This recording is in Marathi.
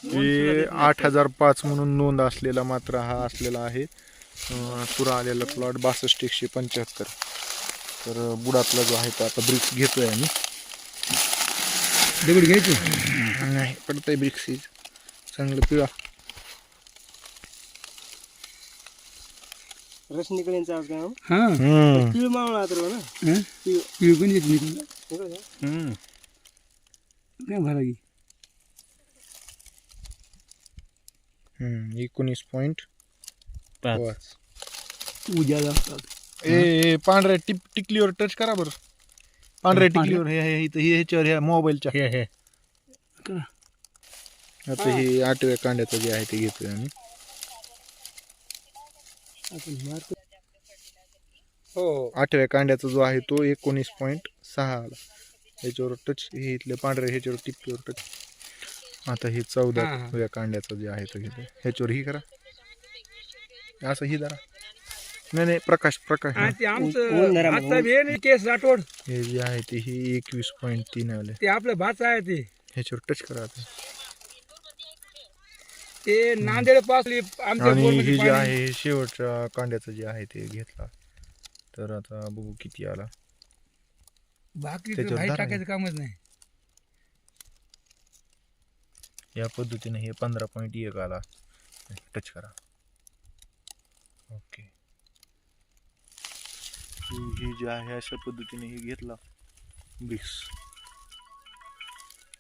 हे 8005 म्हणून नोंद असलेला मात्र हा असलेला आहे पुरा आलेला प्लॉट 62,175. तर बुडातला जो आहे तो आता ब्रिक्स घेतोय आम्ही. दगड घ्यायचं नाही पडतंय ब्रिक्स चांगलं पिळा. रसनीकडेंचा आज काय हां पिळ मावळा तर ना पिळ पण येत निघून काय भरा की 19.5. उद्या जातात ए पांढऱ्या टिकलीवर टच करा बरं. पांढऱ्या टिकलीवर हे इथं ह्याच्यावर ह्या मोबाईलच्या करा. आता हे 8व्या कांड्याचं जे आहे ते घेतोय आम्ही. हो 8व्या कांड्याचा जो आहे तो 19.6 आला. ह्याच्यावर टच हे इथले पांढऱ्या ह्याच्यावर टिपकीवर टच. आता हे 14व्या कांड्याचं जे आहे ते घेतोय. ह्याच्यावर ही करा असं ही धरा. नाही प्रकाश ते आमचं केस राठोड हे जे आहे ते ही 21.3 आले. ते आपलं भात आहे ते ह्याच्यावर टच करा आता. ते नांदेड पासली आमच्या आणि बोरमध्ये हे जे पाणी. आहे हे शेवटच्या कांड्याचं जे आहे ते घेतला. तर आता बघू किती आला. भाकरी त्याच्यावर भाई धरा. टाकायचं कामच नाही. या पद्धतीने हे 15.1 आला. टच करा. ओके हे जे आहे अशा पद्धतीने हे घेतला ब्रिक्स.